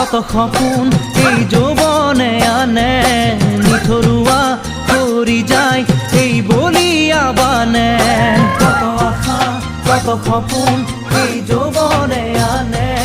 কত সপোন এই যৌবনে আনে নিথৰুৱা কৰি যায় এই বলিয়া বানে কত আশা কত সপোন এই যৌবনে আনে